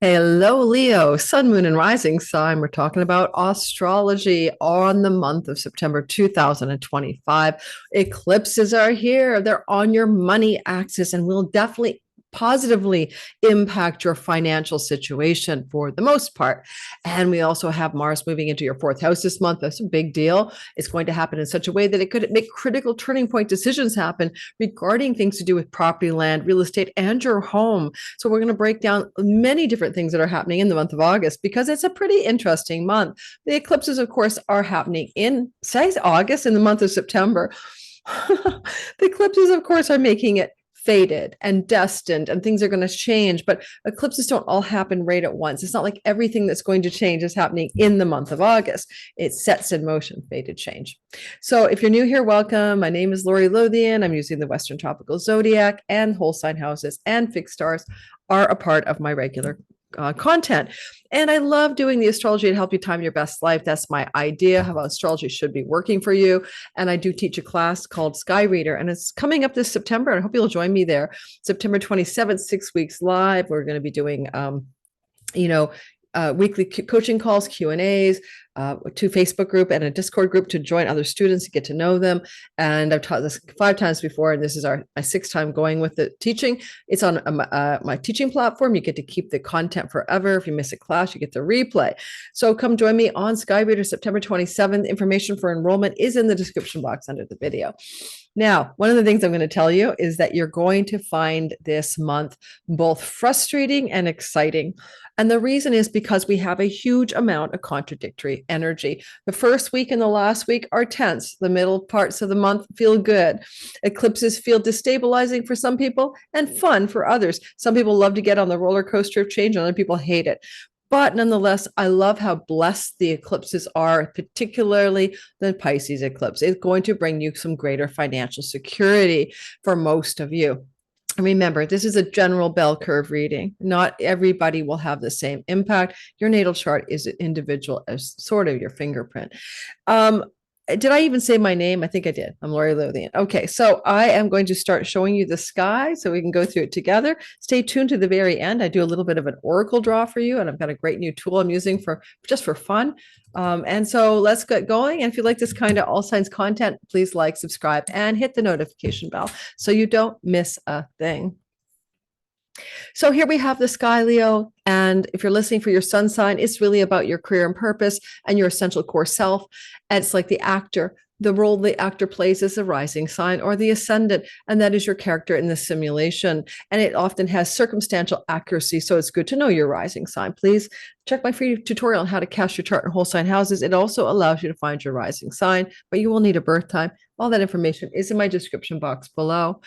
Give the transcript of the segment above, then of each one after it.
Hello, Leo, Sun, Moon, and Rising sign. We're talking about astrology on the month of September 2025. Eclipses are here. They're on your money axis and will definitely positively impact your financial situation for the most part. And we also have Mars moving into your fourth house this month. That's a big deal. It's going to happen in such a way that it could make critical turning point decisions happen regarding things to do with property, land, real estate, and your home. So we're going to break down many different things that are happening in the month of August because it's a pretty interesting month. The eclipses, of course, are happening in, say, August, in the month of September. The eclipses, of course, are making it fated and destined, and things are going to change, but eclipses don't all happen right at once. It's not like everything that's going to change is happening in the month of August. It sets in motion fated change. So if you're new here, welcome. My name is Lori Lothian. I'm using the Western Tropical Zodiac, and whole sign houses and fixed stars are a part of my regular content. And I love doing the astrology to help you time your best life. That's my idea how astrology should be working for you. And I do teach a class called Sky Reader, and it's coming up this September. And I hope you'll join me there. September 27th, 6 weeks live. We're going to be doing, weekly coaching calls, Q&As, to Facebook group and a Discord group to join other students to get to know them. And I've taught this 5 times before, and this is my 6th time going with the teaching. It's on my teaching platform. You get to keep the content forever. If you miss a class, you get the replay. So come join me on Sky Reader September 27th. Information for enrollment is in the description box under the video. Now, one of the things I'm going to tell you is that you're going to find this month both frustrating and exciting. And the reason is because we have a huge amount of contradictory energy. The first week and the last week are tense. The middle parts of the month feel good. Eclipses feel destabilizing for some people and fun for others. Some people love to get on the roller coaster of change, and other people hate it. But nonetheless, I love how blessed the eclipses are, particularly the Pisces eclipse. It's going to bring you some greater financial security for most of you. Remember, this is a general bell curve reading. Not everybody will have the same impact. Your natal chart is individual as sort of your fingerprint. Did I even say my name? I think I did. I'm Lori Lothian. Okay, so I am going to start showing you the sky so we can go through it together. Stay tuned to the very end. I do a little bit of an oracle draw for you, and I've got a great new tool I'm using for just for fun. And so let's get going. And if you like this kind of all signs content, please like, subscribe, and hit the notification bell so you don't miss a thing. So here we have the sky, Leo. And if you're listening for your sun sign, it's really about your career and purpose and your essential core self. And it's like the actor. The role the actor plays is the rising sign or the ascendant, and that is your character in the simulation. And it often has circumstantial accuracy, so it's good to know your rising sign. Please check my free tutorial on how to cast your chart in whole sign houses. It also allows you to find your rising sign, but you will need a birth time. All that information is in my description box below.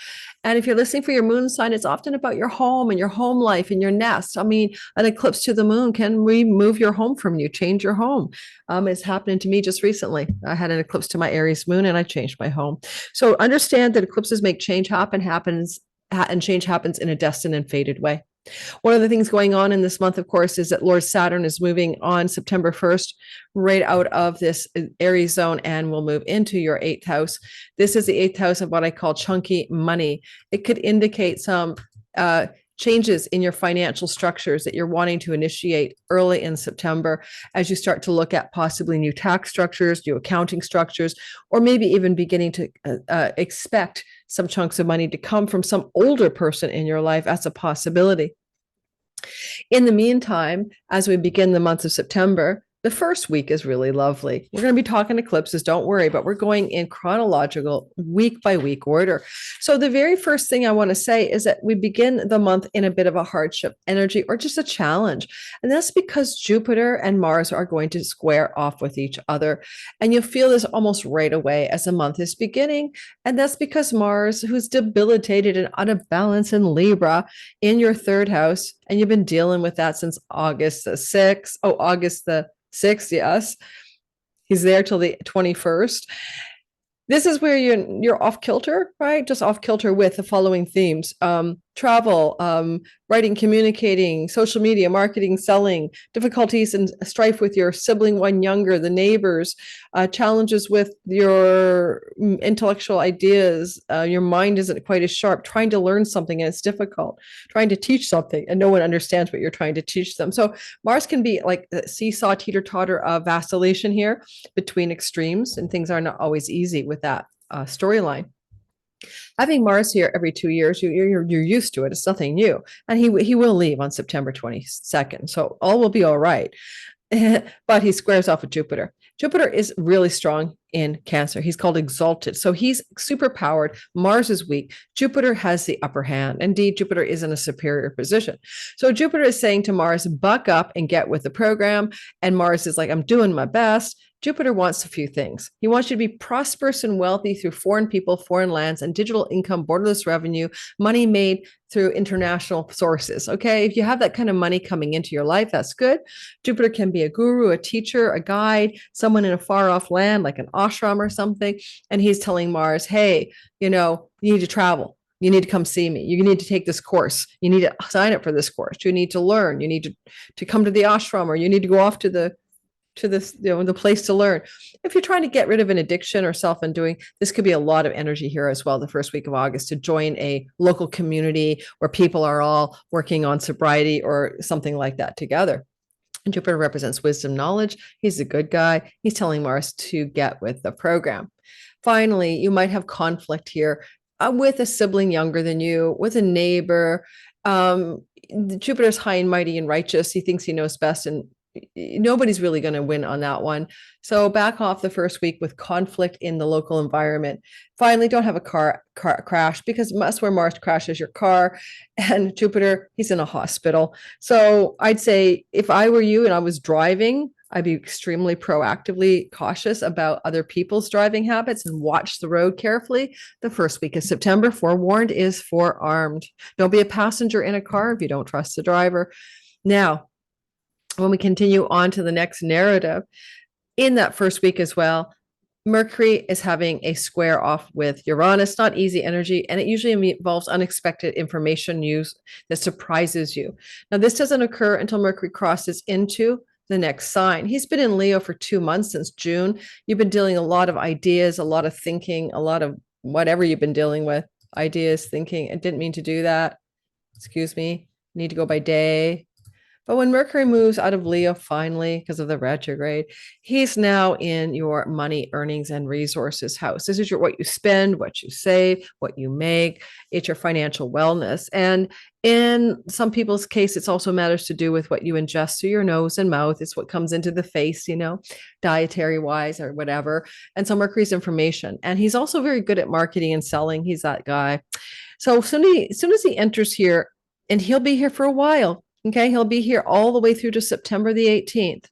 And if you're listening for your moon sign, it's often about your home and your home life and your nest. I mean, an eclipse to the moon can remove your home from you, change your home. It's happening to me just recently. I had an eclipse to my Aries moon and I changed my home. So understand that eclipses make change happens and change happens in a destined and fated way. One of the things going on in this month, of course, is that Lord Saturn is moving on September 1st, right out of this Aries zone, and will move into your 8th house. This is the 8th house of what I call chunky money. It could indicate some changes in your financial structures that you're wanting to initiate early in September as you start to look at possibly new tax structures, new accounting structures, or maybe even beginning to expect some chunks of money to come from some older person in your life as a possibility. In the meantime, as we begin the month of September, the first week is really lovely. We're going to be talking eclipses, don't worry, but we're going in chronological week by week order. So the very first thing I want to say is that we begin the month in a bit of a hardship energy or just a challenge. And that's because Jupiter and Mars are going to square off with each other. And you'll feel this almost right away as the month is beginning. And that's because Mars, who's debilitated and out of balance in Libra in your 3rd house, and you've been dealing with that since August the 6th. Oh, August the 6th, yes. He's there till the 21st. This is where you're off kilter, right? Just off kilter with the following themes: travel, writing, communicating, social media, marketing, selling, difficulties and strife with your sibling, one younger, the neighbors, challenges with your intellectual ideas. Your mind isn't quite as sharp, trying to learn something and it's difficult, trying to teach something and no one understands what you're trying to teach them. So Mars can be like the seesaw, teeter-totter of vacillation here between extremes, and things are not always easy with that storyline. Having Mars here every 2 years, you're used to it. It's nothing new. And he will leave on September 22nd. So all will be all right. But he squares off with Jupiter. Jupiter is really strong in Cancer. He's called exalted. So he's super powered. Mars is weak. Jupiter has the upper hand. Indeed, Jupiter is in a superior position. So Jupiter is saying to Mars, buck up and get with the program. And Mars is like, I'm doing my best. Jupiter wants a few things. He wants you to be prosperous and wealthy through foreign people, foreign lands, and digital income, borderless revenue, money made through international sources. Okay. If you have that kind of money coming into your life, that's good. Jupiter can be a guru, a teacher, a guide, someone in a far off land, like an ashram or something. And he's telling Mars, hey, you need to travel. You need to come see me. You need to take this course. You need to sign up for this course. You need to learn. You need to come to the ashram, or you need to go off to the place to learn. If you're trying to get rid of an addiction or self-undoing, this could be a lot of energy here as well, the first week of August, to join a local community where people are all working on sobriety or something like that together. And Jupiter represents wisdom, knowledge. He's a good guy. He's telling Mars to get with the program. Finally, you might have conflict here with a sibling younger than you, with a neighbor. Jupiter's high and mighty and righteous. He thinks he knows best, and nobody's really going to win on that one. So back off the first week with conflict in the local environment. Finally, don't have a car crash, because that's where Mars crashes your car, and Jupiter, he's in a hospital. So I'd say if I were you and I was driving, I'd be extremely proactively cautious about other people's driving habits and watch the road carefully. The first week of September, forewarned is forearmed. Don't be a passenger in a car if you don't trust the driver. Now, when we continue on to the next narrative, in that first week as well, Mercury is having a square off with Uranus. Not easy energy, and it usually involves unexpected information news that surprises you. Now, this doesn't occur until Mercury crosses into the next sign. He's been in Leo for 2 months, since June. You've been dealing a lot of ideas, a lot of thinking, a lot of whatever you've been dealing with. Ideas, thinking. I didn't mean to do that. Excuse me. Need to go by day. But when Mercury moves out of Leo finally, because of the retrograde, he's now in your money, earnings, and resources house. This is what you spend, what you save, what you make. It's your financial wellness. And in some people's case, it also matters to do with what you ingest through your nose and mouth. It's what comes into the face, dietary wise or whatever. And so Mercury's information. And he's also very good at marketing and selling. He's that guy. So as soon as he enters here, and he'll be here for a while. Okay, he'll be here all the way through to September the 18th.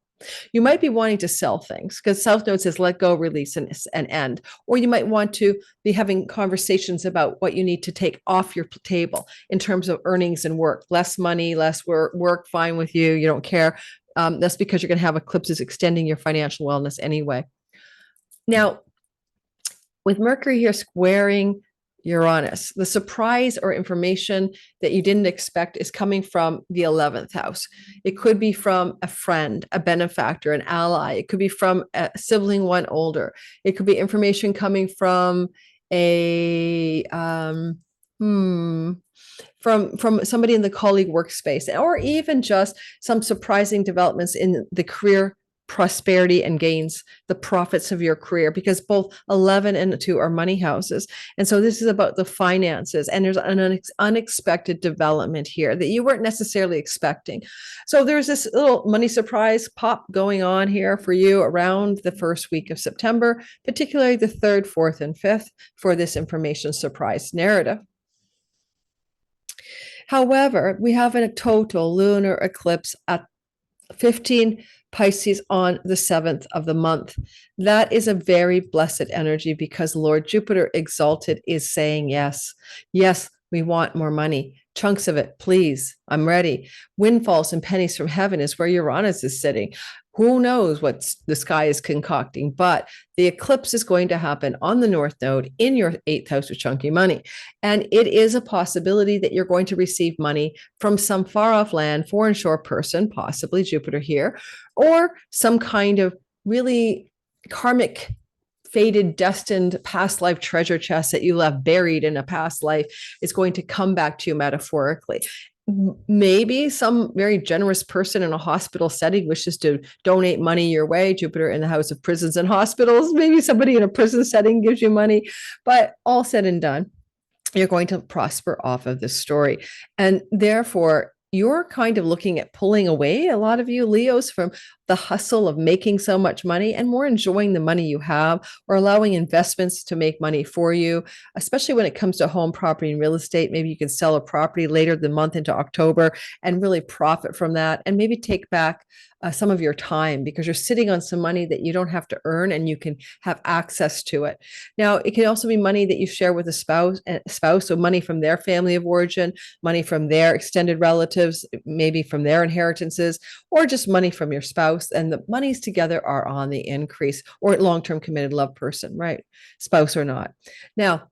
You might be wanting to sell things, because South Node says let go, release, and end. Or you might want to be having conversations about what you need to take off your table in terms of earnings and work. Less money, less work, fine with you. You don't care. That's because you're going to have eclipses extending your financial wellness anyway. Now, with Mercury here squaring Uranus, the surprise or information that you didn't expect is coming from the 11th house. It could be from a friend, a benefactor, an ally. It could be from a sibling one older. It could be information coming from from somebody in the colleague workspace, or even just some surprising developments in the career prosperity and gains, the profits of your career, because both 11 and 2 are money houses. And so this is about the finances, and there's an unexpected development here that you weren't necessarily expecting. So there's this little money surprise pop going on here for you around the first week of September, particularly the 3rd, 4th, and 5th for this information surprise narrative. However, we have a total lunar eclipse at 15 Pisces on the 7th of the month. That is a very blessed energy, because Lord Jupiter exalted is saying yes. Yes, we want more money. Chunks of it, please. I'm ready. Windfalls and pennies from heaven is where Uranus is sitting. Who knows what the sky is concocting, but the eclipse is going to happen on the North Node in your 8th house of chunky money. And it is a possibility that you're going to receive money from some far off land, foreign shore person, possibly Jupiter here, or some kind of really karmic, fated, destined past life treasure chest that you left buried in a past life is going to come back to you metaphorically. Maybe some very generous person in a hospital setting wishes to donate money your way. Jupiter in the house of prisons and hospitals. Maybe somebody in a prison setting gives you money, but all said and done, you're going to prosper off of this story. And therefore, you're kind of looking at pulling away, a lot of you Leos, from the hustle of making so much money and more enjoying the money you have, or allowing investments to make money for you, especially when it comes to home, property, and real estate. Maybe you can sell a property later the month into October and really profit from that, and maybe take back some of your time, because you're sitting on some money that you don't have to earn and you can have access to it. Now, it can also be money that you share with a spouse, so money from their family of origin, money from their extended relatives, maybe from their inheritances, or just money from your spouse. And the monies together are on the increase, or long-term committed love person, right? Spouse or not. Now,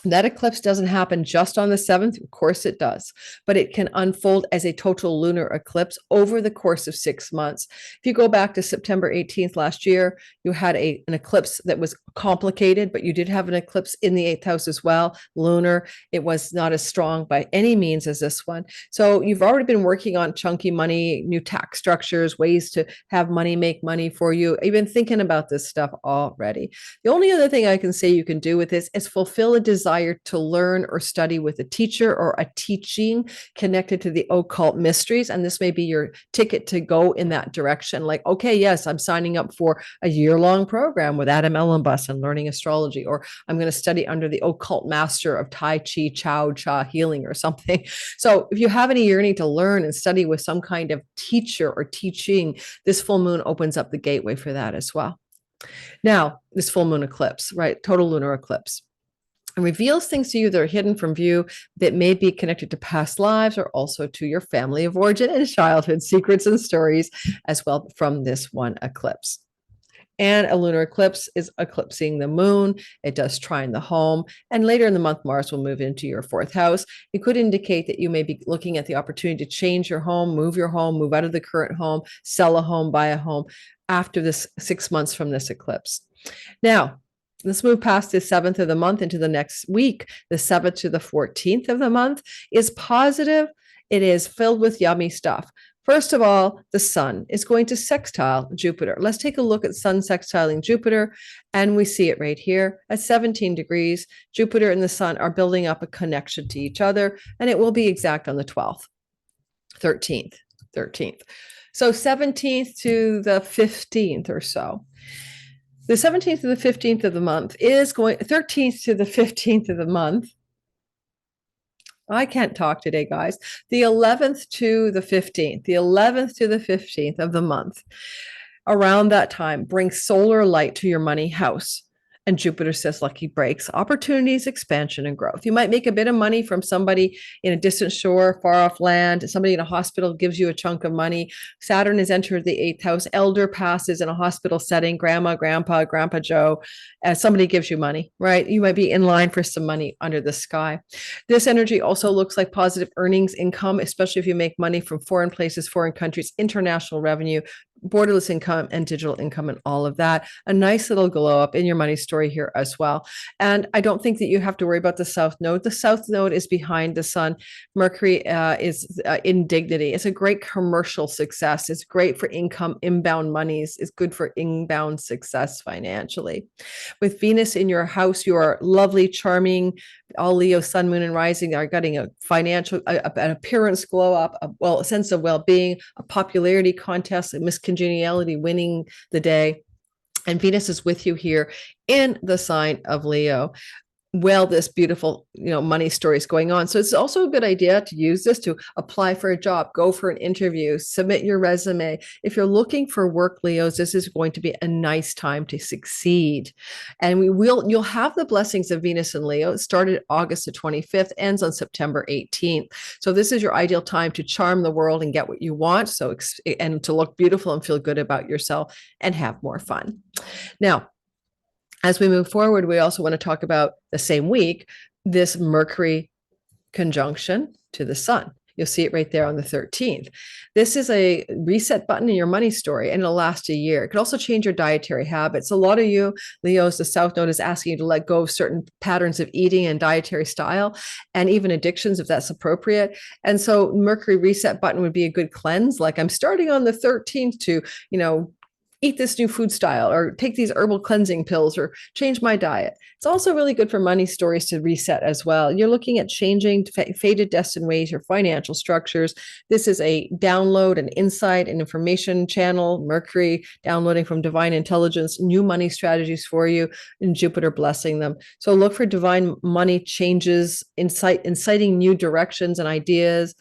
that eclipse doesn't happen just on the 7th. Of course it does, but it can unfold as a total lunar eclipse over the course of 6 months. If you go back to September 18th last year, you had an eclipse that was complicated, but you did have an eclipse in the 8th house as well, lunar. It was not as strong by any means as this one. So you've already been working on chunky money, new tax structures, ways to have money make money for you. You've been thinking about this stuff already. The only other thing I can say you can do with this is fulfill a desire to learn or study with a teacher or a teaching connected to the occult mysteries. And this may be your ticket to go in that direction. Like, okay, yes, I'm signing up for a year-long program with Adam Ellenbus and learning astrology, or I'm going to study under the occult master of Tai Chi, Chow Cha healing or something. So if you have any yearning to learn and study with some kind of teacher or teaching, this full moon opens up the gateway for that as well. Now, this full moon eclipse, right? Total lunar eclipse. And reveals things to you that are hidden from view that may be connected to past lives, or also to your family of origin and childhood secrets and stories as well from this one eclipse. And a lunar eclipse is eclipsing the moon. It does trine the home. And later in the month, Mars will move into your 4th house. It could indicate that you may be looking at the opportunity to change your home, move out of the current home, sell a home, buy a home after this 6 months from this eclipse. Now, let's move past the 7th of the month into the next week. The 7th to the 14th of the month is positive. It is filled with yummy stuff. First of all, the sun is going to sextile Jupiter. Let's take a look at sun sextiling Jupiter, and we see it right here at 17 degrees. Jupiter and the sun are building up a connection to each other, and it will be exact on the 12th, 13th. So 17th to the 15th or so. The 17th to the 15th of the month is going, 13th to the 15th of the month. I can't talk today, guys. The 11th to the 15th, the 11th to the 15th of the month, around that time, bring solar light to your money house. And Jupiter says lucky breaks, opportunities, expansion, and growth. You might make a bit of money from somebody in a distant shore, far off land. Somebody in a hospital gives you a chunk of money. Saturn has entered the 8th house. Elder passes in a hospital setting, grandma, grandpa, Grandpa Joe. Somebody gives you money, right? You might be in line for some money under the sky. This energy also looks like positive earnings, income, especially if you make money from foreign places, foreign countries, international revenue, borderless income, and digital income, and all of that. A nice little glow up in your money story here as well. And I don't think that you have to worry about the South Node. The South Node is behind the sun. Mercury is in dignity. It's a great commercial success. It's great for income, inbound monies. It's good for inbound success financially. With Venus in your house, you are lovely, charming. All Leo, sun, moon, and rising are getting a financial, an appearance glow up, a sense of well-being, a popularity contest, a miscongeniality winning the day. And Venus is with you here in the sign of Leo. Well, this beautiful, money story is going on. So it's also a good idea to use this to apply for a job, go for an interview, submit your resume. If you're looking for work, Leos, this is going to be a nice time to succeed. And you'll have the blessings of Venus and Leo. It started August the 25th, ends on September 18th. So this is your ideal time to charm the world and get what you want. So, and to look beautiful and feel good about yourself and have more fun. Now, as we move forward, we also want to talk about the same week, this Mercury conjunction to the sun. You'll see it right there on the 13th. This is a reset button in your money story, and it'll last a year. It could also change your dietary habits. A lot of you, Leos, the South Node is asking you to let go of certain patterns of eating and dietary style, and even addictions if that's appropriate. And so Mercury reset button would be a good cleanse. Like, I'm starting on the 13th to, eat this new food style, or take these herbal cleansing pills, or change my diet. It's also really good for money stories to reset as well. You're looking at changing fated destined ways, your financial structures. This is a download, an insight, an information channel, Mercury downloading from divine intelligence, new money strategies for you, and Jupiter blessing them. So look for divine money changes, inciting new directions and ideas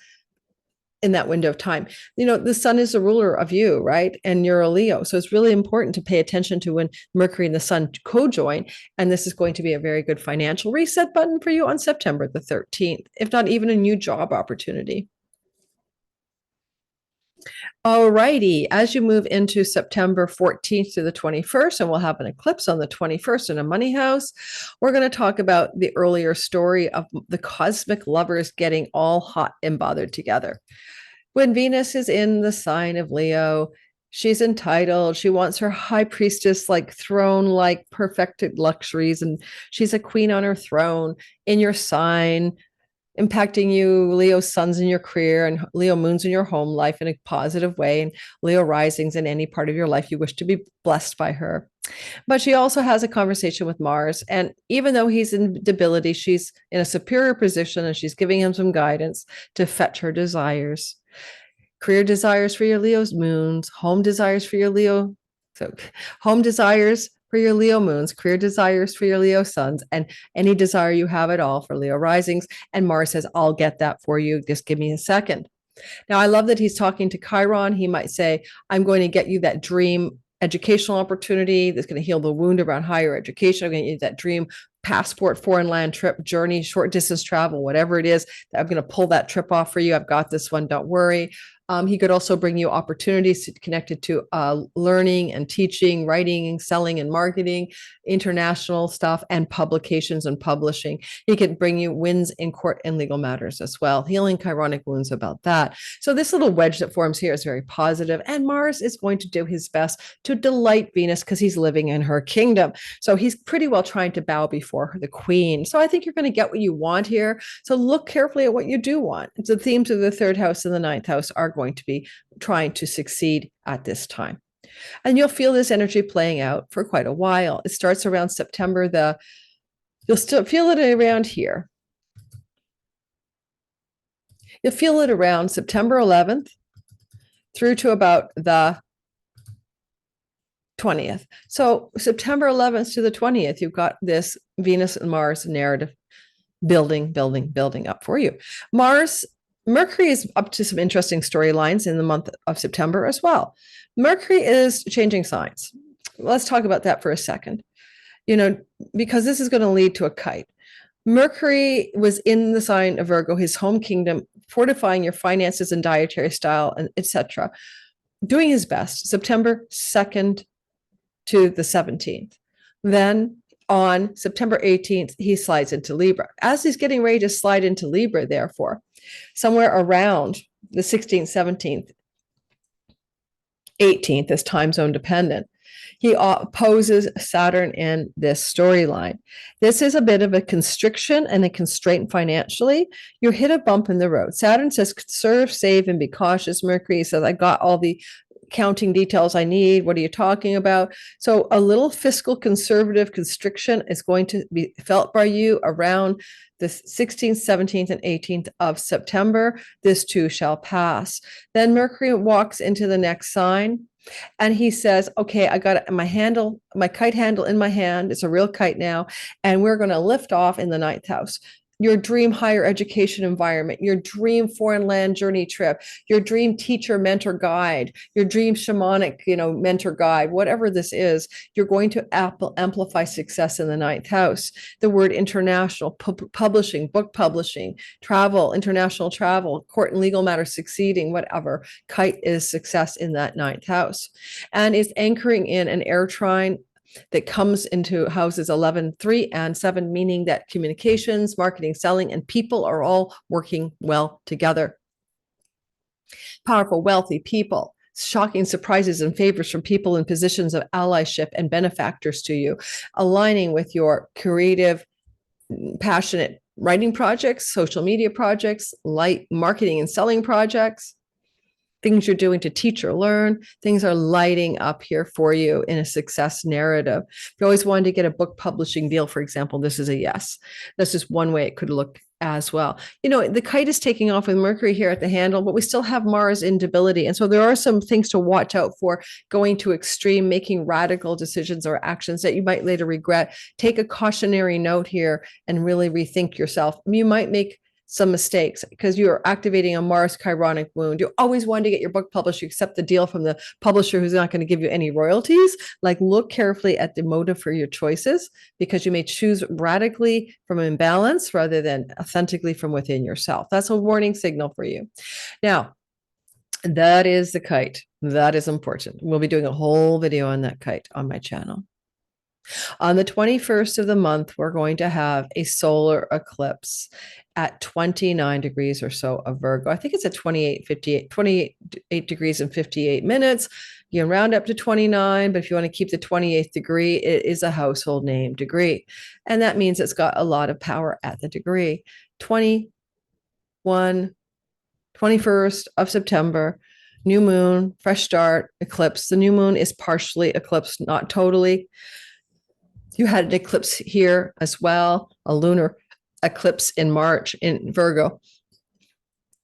in that window of time. The sun is the ruler of you, right? And you're a Leo. So it's really important to pay attention to when Mercury and the sun co-join. And this is going to be a very good financial reset button for you on September the 13th, if not even a new job opportunity. All righty. As you move into September 14th to the 21st, and we'll have an eclipse on the 21st in a money house, we're going to talk about the earlier story of the cosmic lovers getting all hot and bothered together. When Venus is in the sign of Leo, she's entitled. She wants her high priestess, like throne-like perfected luxuries, and she's a queen on her throne in your sign, impacting you, Leo suns in your career and Leo moons in your home life in a positive way, and Leo risings in any part of your life you wish to be blessed by her. But she also has a conversation with Mars, and even though he's in debility, she's in a superior position, and she's giving him some guidance to fetch her desires. Career desires for your Leo's moons, home desires for your Leo. So home desires for your Leo moons, career desires for your Leo suns, and any desire you have at all for Leo risings. And Mars says, I'll get that for you. Just give me a second. Now, I love that he's talking to Chiron. He might say, I'm going to get you that dream educational opportunity that's going to heal the wound around higher education. I'm going to get you that dream passport, foreign land trip, journey, short distance travel, whatever it is. I'm going to pull that trip off for you. I've got this one. Don't worry. He could also bring you opportunities connected to learning and teaching, writing, and selling and marketing, international stuff, and publications and publishing. He could bring you wins in court and legal matters as well, healing chironic wounds about that. So this little wedge that forms here is very positive, and Mars is going to do his best to delight Venus because he's living in her kingdom. So he's pretty well trying to bow before the queen. So I think you're going to get what you want here. So look carefully at what you do want. The themes of the third house and the ninth house are going to be trying to succeed at this time. And you'll feel this energy playing out for quite a while. It starts around September. You'll still feel it around here. You'll feel it around September 11th through to about the 20th. So September 11th to the 20th, you've got this Venus and Mars narrative building up for you. Mercury is up to some interesting storylines in the month of September as well. Mercury is changing signs. Let's talk about that for a second, because this is going to lead to a kite. Mercury was in the sign of Virgo, his home kingdom, fortifying your finances and dietary style, and etc., doing his best, September 2nd to the 17th. Then on September 18th, he slides into Libra. As he's getting ready to slide into Libra, therefore, somewhere around the 16th, 17th, 18th, as time zone dependent, he opposes Saturn in this storyline. This is a bit of a constriction and a constraint financially. You hit a bump in the road. Saturn says, conserve, save, and be cautious. Mercury says, I got all the counting details I need. What are you talking about? So a little fiscal conservative constriction is going to be felt by you around the 16th, 17th, and 18th of September. This too shall pass. Then Mercury walks into the next sign, and he says, okay, I got my kite handle in my hand. It's a real kite now. And we're going to lift off in the ninth house. Your dream higher education environment, your dream foreign land journey trip, your dream teacher, mentor, guide, your dream shamanic, mentor, guide, whatever this is, you're going to amplify success in the ninth house. The word international, publishing, book publishing, travel, international travel, court and legal matters succeeding, whatever. Kite is success in that ninth house. And it's anchoring in an air trine that comes into houses 11, 3, and 7, meaning that communications, marketing, selling, and people are all working well together. Powerful, wealthy people, shocking surprises and favors from people in positions of allyship and benefactors to you, aligning with your creative, passionate writing projects, social media projects, light marketing and selling projects, things you're doing to teach or learn. Things are lighting up here for you in a success narrative. If you always wanted to get a book publishing deal, for example, this is a yes. That's just one way it could look as well. You know, the kite is taking off with Mercury here at the handle, but we still have Mars in debility. And so there are some things to watch out for, going to extreme, making radical decisions or actions that you might later regret. Take a cautionary note here and really rethink yourself. You might make some mistakes because you're activating a Mars chironic wound. You always wanted to get your book published. You accept the deal from the publisher who's not going to give you any royalties. Like, look carefully at the motive for your choices, because you may choose radically from imbalance rather than authentically from within yourself. That's a warning signal for you. Now, that is the kite. That is important. We'll be doing a whole video on that kite on my channel. On the 21st of the month, we're going to have a solar eclipse at 29 degrees or so of Virgo. I think it's at 28 degrees and 58 minutes. You can round up to 29, but if you want to keep the 28th degree, it is a household name degree. And that means it's got a lot of power at the degree. 21st of September, new moon, fresh start, eclipse. The new moon is partially eclipsed, not totally. You had an eclipse here as well, a lunar eclipse in March in Virgo.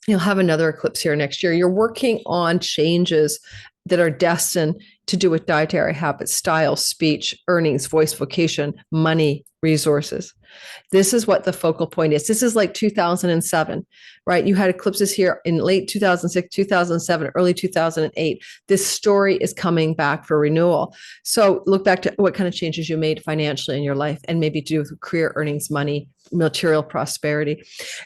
You'll have another eclipse here next year. You're working on changes that are destined to do with dietary habits, style, speech, earnings, voice, vocation, money, resources. This is what the focal point is. This is like 2007, right? You had eclipses here in late 2006, 2007, early 2008. This story is coming back for renewal. So look back to what kind of changes you made financially in your life, and maybe do with career, earnings, money, material prosperity.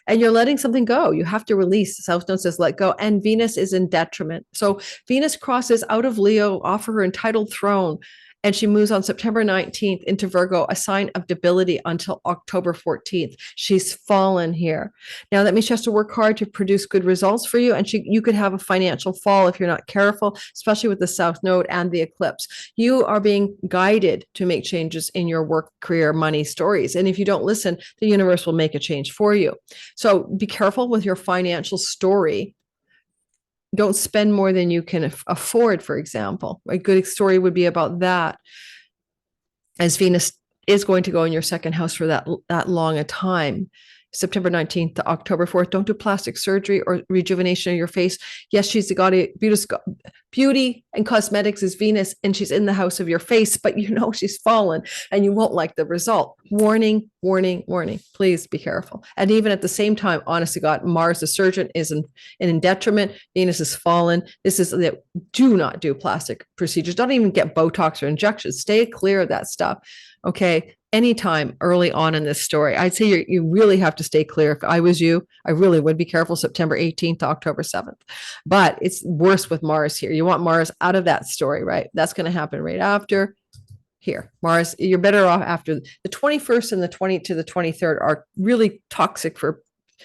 And you're letting something go. You have to release. South Node says let go. And Venus is in detriment. So Venus crosses out of Leo off of her entitled throne, and she moves on September 19th into Virgo, a sign of debility, until October 14th. She's fallen here. Now, that means she has to work hard to produce good results for you. And you could have a financial fall if you're not careful, especially with the South Node and the eclipse. You are being guided to make changes in your work, career, money stories. And if you don't listen, the universe will make a change for you. So be careful with your financial story. Don't spend more than you can afford, for example. A good story would be about that, as Venus is going to go in your second house for that long a time. September 19th to October 4th. Don't do plastic surgery or rejuvenation of your face. Yes, she's the god of beauty and cosmetics is Venus, and she's in the house of your face, but you know she's fallen and you won't like the result. Warning, warning, warning. Please be careful. And even at the same time, honest to God, Mars, the surgeon, is in detriment. Venus is fallen. This is that. Do not do plastic procedures. Don't even get Botox or injections. Stay clear of that stuff. Okay. Anytime early on in this story, I'd say you really have to stay clear. If I was you, I really would be careful September 18th to October 7th. But it's worse with Mars here. You want Mars out of that story, right? That's going to happen right after here. Mars, you're better off after the 21st and the 20 to the 23rd are really toxic for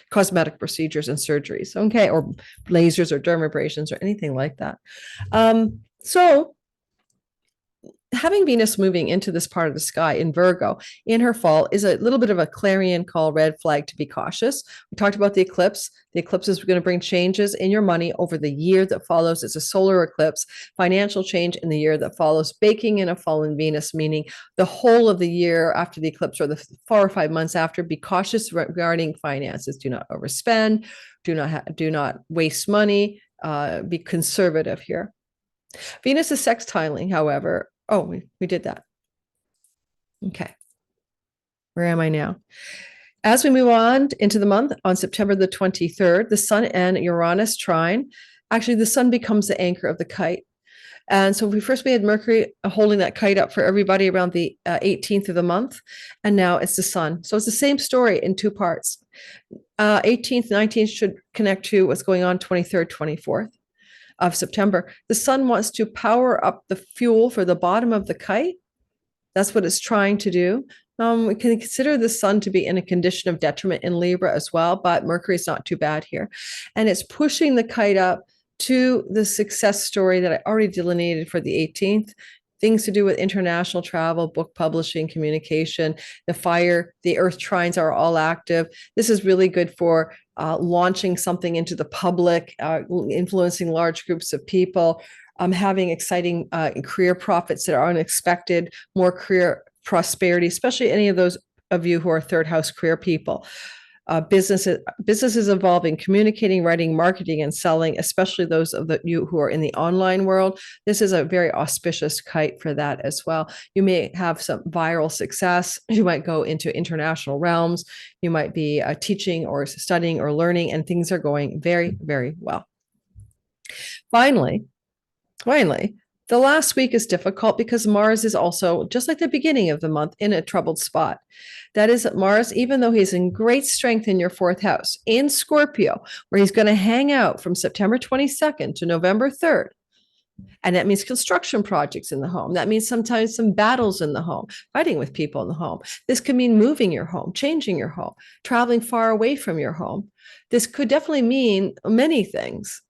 cosmetic procedures and surgeries, okay, or lasers or dermabrasions or anything like that. So having Venus moving into this part of the sky in Virgo in her fall is a little bit of a clarion call, red flag to be cautious. We talked about the eclipse. The eclipse is going to bring changes in your money over the year that follows. It's a solar eclipse, financial change in the year that follows, baking in a fallen Venus, meaning the whole of the year after the eclipse or the 4 or 5 months after. Be cautious regarding finances. Do not overspend. Do not waste money. Be conservative here. Venus is sextiling, however. Oh, we did that. Okay. Where am I now? As we move on into the month, on September the 23rd, the Sun and Uranus trine. Actually, the Sun becomes the anchor of the kite. And so we had Mercury holding that kite up for everybody around the 18th of the month. And now it's the Sun. So it's the same story in two parts. 18th, 19th should connect to what's going on 23rd, 24th. Of September. The Sun wants to power up the fuel for the bottom of the kite. That's what it's trying to do. We can consider the Sun to be in a condition of detriment in Libra as well, but Mercury is not too bad here. And it's pushing the kite up to the success story that I already delineated for the 18th. Things to do with international travel, book publishing, communication. The fire, the earth trines are all active. This is really good for launching something into the public, influencing large groups of people, having exciting career profits that are unexpected, more career prosperity, especially any of those of you who are third house career people. Businesses involving communicating, writing, marketing, and selling, especially those of you who are in the online world. This is a very auspicious kite for that as well. You may have some viral success. You might go into international realms. You might be teaching or studying or learning, and things are going very, very well. Finally, the last week is difficult because Mars is also, just like the beginning of the month, in a troubled spot. That is, Mars, even though he's in great strength in your fourth house, in Scorpio, where he's going to hang out from September 22nd to November 3rd. And that means construction projects in the home. That means sometimes some battles in the home, fighting with people in the home. This could mean moving your home, changing your home, traveling far away from your home. This could definitely mean many things.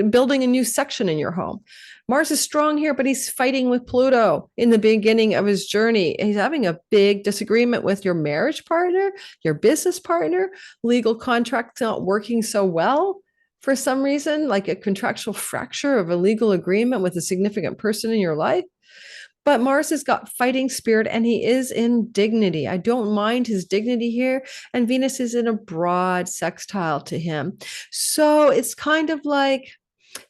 Building a new section in your home. Mars is strong here, but he's fighting with Pluto in the beginning of his journey. He's having a big disagreement with your marriage partner, your business partner, legal contracts not working so well for some reason, like a contractual fracture of a legal agreement with a significant person in your life. But Mars has got fighting spirit and he is in dignity. I don't mind his dignity here. And Venus is in a broad sextile to him. So it's kind of like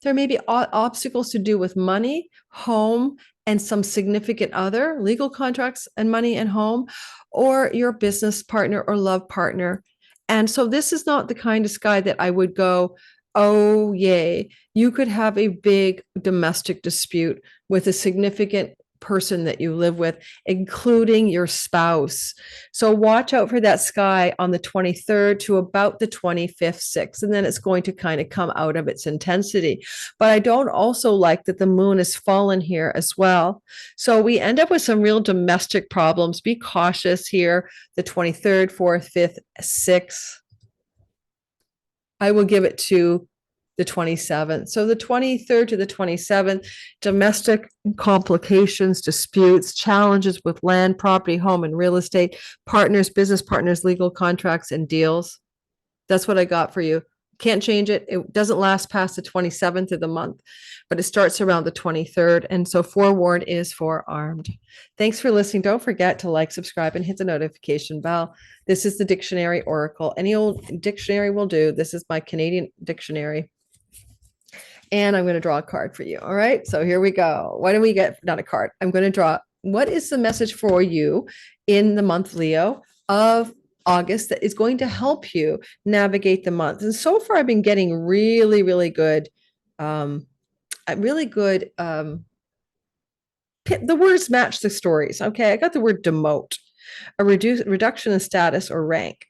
there may be obstacles to do with money, home, and some significant other, legal contracts and money and home, or your business partner or love partner. And so this is not the kind of sky that I would go, oh, yay. You could have a big domestic dispute with a significant person that you live with, including your spouse. So watch out for that sky on the 23rd to about the 25th, 6th, and then it's going to kind of come out of its intensity. But I don't also like that the moon is fallen here as well. So we end up with some real domestic problems. Be cautious here, the 23rd, 4th, 5th, 6th. I will give it to the 27th. So the 23rd to the 27th, domestic complications, disputes, challenges with land, property, home, and real estate, partners, business partners, legal contracts, and deals. That's what I got for you. Can't change it. It doesn't last past the 27th of the month, but it starts around the 23rd. And so forewarned is forearmed. Thanks for listening. Don't forget to like, subscribe, and hit the notification bell. This is the dictionary oracle. Any old dictionary will do. This is my Canadian dictionary. And I'm going to draw a card for you. All right. So here we go. Why don't we get, not a card. I'm going to draw. What is the message for you in the month, Leo, of August that is going to help you navigate the month? And so far, I've been getting really, really good, the words match the stories. Okay. I got the word demote, a reduction in status or rank.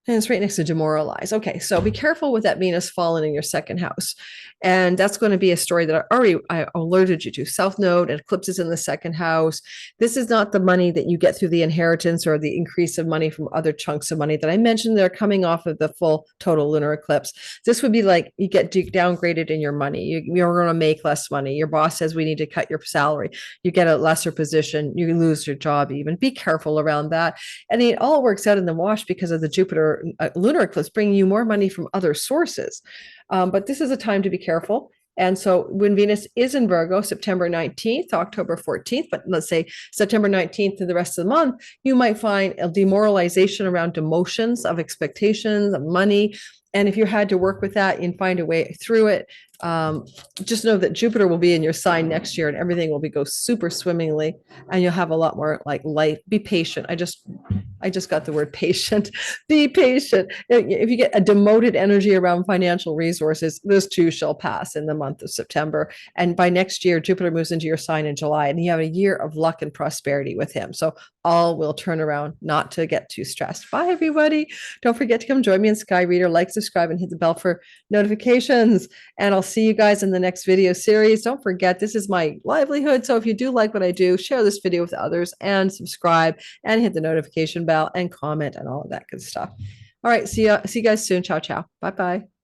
And it's right next to demoralize. Okay, so be careful with that Venus fallen in your second house. And that's going to be a story that I alerted you to. South Node and Eclipse is in the second house. This is not the money that you get through the inheritance or the increase of money from other chunks of money that I mentioned. They're coming off of the full total lunar eclipse. This would be like you get downgraded in your money. You're going to make less money. Your boss says we need to cut your salary. You get a lesser position. You lose your job even. Be careful around that. And it all works out in the wash because of the Jupiter lunar eclipse bringing you more money from other sources. But this is a time to be careful. And so when Venus is in Virgo, September 19th, October 14th, but let's say September 19th to the rest of the month, you might find a demoralization around demotions of expectations of money. And if you had to work with that and find a way through it, just know that Jupiter will be in your sign next year and everything will go super swimmingly and you'll have a lot more like life. Be patient. I just got the word patient. Be patient. If you get a demoted energy around financial resources, this too shall pass in the month of September. And by next year, Jupiter moves into your sign in July and you have a year of luck and prosperity with him. So all will turn around, not to get too stressed. Bye, everybody. Don't forget to come join me in Sky Reader. Like, subscribe, and hit the bell for notifications. And I'll see you guys in the next video series. Don't forget, this is my livelihood. So if you do like what I do, share this video with others and subscribe and hit the notification bell and comment and all of that good stuff. All right. See you guys soon. Ciao, ciao. Bye-bye.